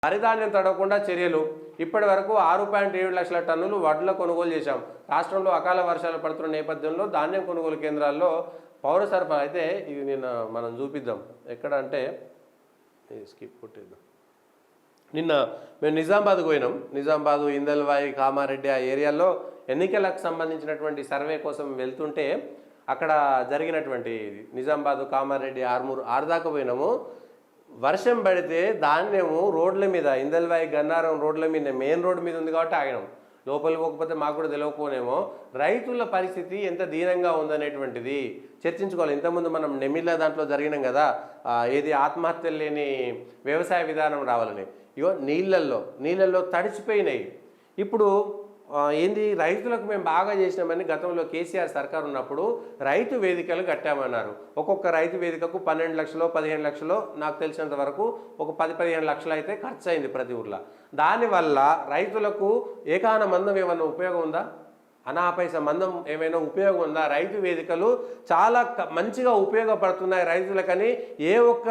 వరిధాన్యం తడవకుండా చర్యలు. ఇప్పటి వరకు 6.7 లక్షల టన్నులు వడ్ల కొనుగోలు చేశాం. రాష్ట్రంలో అకాల వర్షాలు పడుతున్న నేపథ్యంలో ధాన్యం కొనుగోలు కేంద్రాల్లో పౌర సరఫరా అయితే ఇది నిన్న మనం చూపిద్దాం. ఎక్కడ అంటే స్కిప్ కొట్టేద్దాం. నిన్న మేము నిజామాబాద్కు పోయినాం. నిజామాబాదు, ఇందల్వాయి, కామారెడ్డి ఆ ఏరియాలో ఎన్నికలకు సంబంధించినటువంటి సర్వే కోసం వెళ్తుంటే అక్కడ జరిగినటువంటి నిజామాబాదు, కామారెడ్డి, ఆర్మూరు ఆరుదాకా పోయినాము. వర్షం పడితే ధాన్యము రోడ్ల మీద, ఇందల్వాయి గన్నారం రోడ్ల మీద, మెయిన్ రోడ్డు మీద ఉంది కాబట్టి ఆగినాం. లోపలికి పోకపోతే మాకు కూడా తెలియకపోనేమో. రైతుల పరిస్థితి ఎంత దీనంగా ఉందనేటువంటిది చర్చించుకోవాలి. ఇంతకుముందు మనం నెమిళ్ళ దాంట్లో జరిగినాం కదా, ఏది ఆత్మహత్యలు లేని వ్యవసాయ విధానం రావాలని. ఇగో నీళ్ళల్లో తడిచిపోయినాయి. ఇప్పుడు ఏంది, రైతులకు మేము బాగా చేసినామని గతంలో కేసీఆర్ సర్కార్ ఉన్నప్పుడు రైతు వేదికలు కట్టామన్నారు. ఒక్కొక్క రైతు వేదికకు 12 లక్షలు 15 లక్షలు, నాకు తెలిసినంత వరకు ఒక 10-15 లక్షలు అయితే ఖర్చు అయింది ప్రతి ఊర్లో. దానివల్ల రైతులకు ఏకాన మందం ఏమన్నా ఉపయోగం ఉందా? అనాపైస మందం ఏమైనా ఉపయోగం ఉందా? రైతు వేదికలు చాలా మంచిగా ఉపయోగపడుతున్నాయి రైతులకని ఏ ఒక్క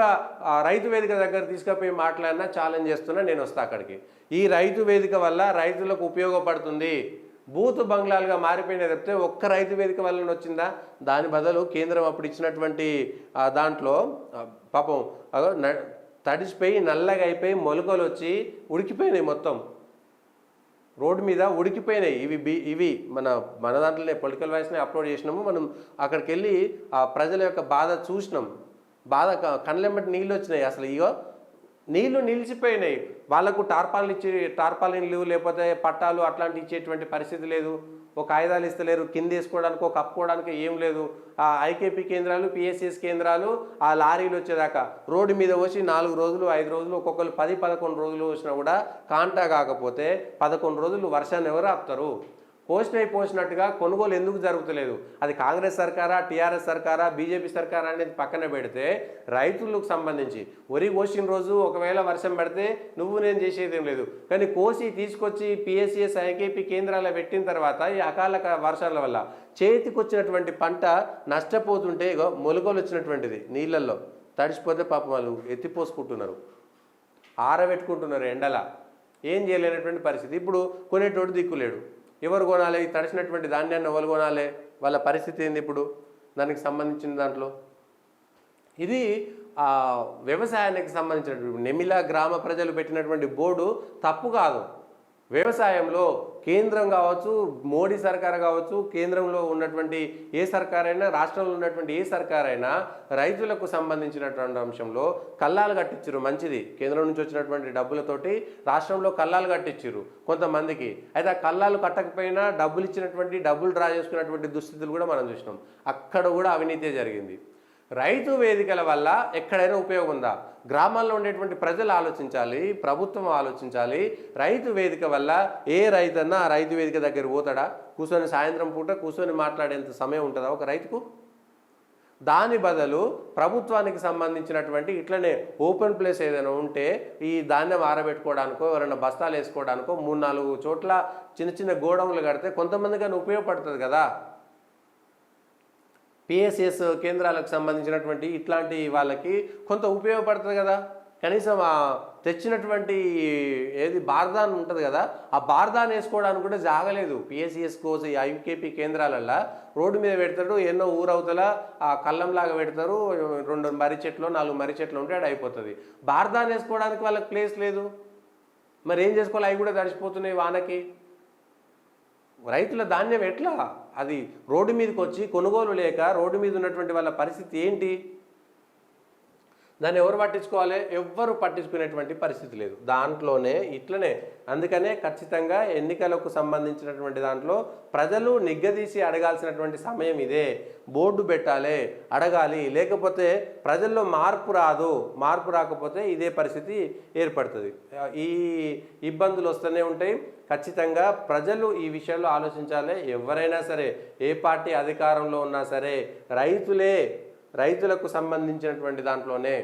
రైతు వేదిక దగ్గర తీసుకుపోయి మాట్లాడినా ఛాలెంజ్ చేస్తున్నా, నేను వస్తా అక్కడికి. ఈ రైతు వేదిక వల్ల రైతులకు ఉపయోగపడుతుంది. బూతు బంగ్లాలుగా మారిపోయినా చెప్తే ఒక్క రైతు వేదిక వల్ల వచ్చిందా? దాని బదులు కేంద్రం అప్పుడు ఇచ్చినటువంటి దాంట్లో పాపం తడిసిపోయి నల్లగా అయిపోయి మొలకలు వచ్చి ఉడికిపోయినాయి, మొత్తం రోడ్డు మీద ఉడికిపోయినాయి. ఇవి మన దాంట్లోనే పొలిటికల్ వాయిస్ని అప్లోడ్ చేసినాము. మనం అక్కడికి వెళ్ళి ఆ ప్రజల యొక్క బాధ చూసినాం. బాధ కళ్ళెంబటి నీళ్ళు వచ్చినాయి. అసలు ఇగో నీళ్లు నిలిచిపోయినాయి. వాళ్ళకు టార్పాలిన్లు లేకపోతే పట్టాలు అట్లాంటి ఇచ్చేటువంటి పరిస్థితి లేదు. ఒక కాగితాలు ఇస్తలేరు, కింద వేసుకోవడానికి ఒక కప్పుకోవడానికి ఏం లేదు. ఆ ఐకేపీ కేంద్రాలు, పిఎస్సిఎస్ కేంద్రాలు ఆ లారీలు వచ్చేదాకా రోడ్డు మీద వచ్చి 4 రోజులు 5 రోజులు, ఒక్కొక్కరు 10-11 రోజులు వచ్చినా కూడా కాంటా కాకపోతే 11 రోజులు వర్షాన్ని ఎవరు ఆపుతారు? పోసినట్టుగా కొనుగోలు ఎందుకు జరుగుతలేదు? అది కాంగ్రెస్ సర్కారా, టీఆర్ఎస్ సర్కారా, బీజేపీ సర్కారా అనేది పక్కన పెడితే రైతులకు సంబంధించి వరి కోసిన రోజు ఒకవేళ వర్షం పడితే నేను చేసేది ఏం లేదు. కానీ కోసి తీసుకొచ్చి పిఎస్సిఎస్ ఐకేపీ కేంద్రాల్లో పెట్టిన తర్వాత ఈ అకాల వర్షాల వల్ల చేతికొచ్చినటువంటి పంట నష్టపోతుంటే మొలకలు వచ్చినటువంటిది నీళ్ళల్లో తడిసిపోతే పాపం వాళ్ళు ఎత్తిపోసుకుంటున్నారు, ఆరబెట్టుకుంటున్నారు ఎండల. ఏం చేయలేనటువంటి పరిస్థితి. ఇప్పుడు కొనేటోడు దిక్కులేడు. ఎవరు కొనాలి? తడిసినటువంటి ధాన్యాన్ని ఎవరు కొనాలి? వాళ్ళ పరిస్థితి ఏంది ఇప్పుడు దానికి సంబంధించిన దాంట్లో? ఇది వ్యవసాయానికి సంబంధించినటువంటి నెమిల గ్రామ ప్రజలు పెట్టినటువంటి బోర్డు తప్పు కాదు. వ్యవసాయంలో కేంద్రం కావచ్చు, మోడీ సర్కార్ కావచ్చు, కేంద్రంలో ఉన్నటువంటి ఏ సర్కారైనా, రాష్ట్రంలో ఉన్నటువంటి ఏ సర్కారైనా రైతులకు సంబంధించినటువంటి అంశంలో కల్లాలు కట్టించారు. మంచిది, కేంద్రం నుంచి వచ్చినటువంటి డబ్బులతోటి రాష్ట్రంలో కల్లాలు కట్టించారు కొంతమందికి. అయితే ఆ కల్లాలు కట్టకపోయినా డబ్బులు డ్రా చేసుకున్నటువంటి దుస్థితులు కూడా మనం చూసినాం. అక్కడ కూడా అవినీతి జరిగింది. రైతు వేదికల వల్ల ఎక్కడైనా ఉపయోగం ఉందా? గ్రామాల్లో ఉండేటువంటి ప్రజలు ఆలోచించాలి, ప్రభుత్వం ఆలోచించాలి. రైతు వేదిక వల్ల ఏ రైతన్నా ఆ రైతు వేదిక దగ్గర పోతాడా? కూర్చొని సాయంత్రం పూట కూర్చొని మాట్లాడేంత సమయం ఉంటుందా ఒక రైతుకు? దాని బదులు ప్రభుత్వానికి సంబంధించినటువంటి ఇట్లనే ఓపెన్ ప్లేస్ ఏదైనా ఉంటే ఈ ధాన్యం ఆరబెట్టుకోవడానికో, ఎవరైనా బస్తాలు వేసుకోవడానికో 3-4 చోట్ల చిన్న గోడౌన్లు కడితే కొంతమందికి ఉపయోగపడుతుంది కదా. పిఎస్సిఎస్ కేంద్రాలకు సంబంధించినటువంటి ఇట్లాంటి వాళ్ళకి కొంత ఉపయోగపడుతుంది కదా. కనీసం తెచ్చినటువంటి బార్దాన్ ఉంటుంది కదా, ఆ బార్దాన్ వేసుకోవడానికి కూడా జాగలేదు. పిఎస్సిఎస్ కోసం ఐకేపీ కేంద్రాలల్లో రోడ్డు మీద పెడతాడు, ఎన్నో ఊరవతల ఆ కళ్ళంలాగా పెడతారు, 2 మర్రి చెట్లు 4 మర్రి చెట్లు ఉంటే అది అయిపోతుంది. బార్దాన్ వేసుకోవడానికి వాళ్ళకి ప్లేస్ లేదు. మరి ఏం చేసుకోవాలి? అవి కూడా తడిసిపోతున్నాయి వానకి. రైతుల ధాన్యం ఎట్లా? అది రోడ్డు మీదకి వచ్చి కొనుగోలు లేక రోడ్డు మీద ఉన్నటువంటి వాళ్ళ పరిస్థితి ఏంటి? దాన్ని ఎవరు పట్టించుకోవాలి? ఎవ్వరు పట్టించుకునేటువంటి పరిస్థితి లేదు. దాంట్లోనే ఇట్లనే అందుకనే ఖచ్చితంగా ఎన్నికలకు సంబంధించినటువంటి దాంట్లో ప్రజలు నిగ్గదీసి అడగాల్సినటువంటి సమయం ఇదే. బోర్డు పెట్టాలి, అడగాలి. లేకపోతే ప్రజల్లో మార్పు రాదు. మార్పు రాకపోతే ఇదే పరిస్థితి ఏర్పడుతుంది. ఈ ఇబ్బందులు వస్తూనే ఉంటాయి. ఖచ్చితంగా ప్రజలు ఈ విషయంలో ఆలోచించాలి. ఎవరైనా సరే, ఏ పార్టీ అధికారంలో ఉన్నా సరే, రైతులకు సంబంధించినటువంటి దాంట్లోనే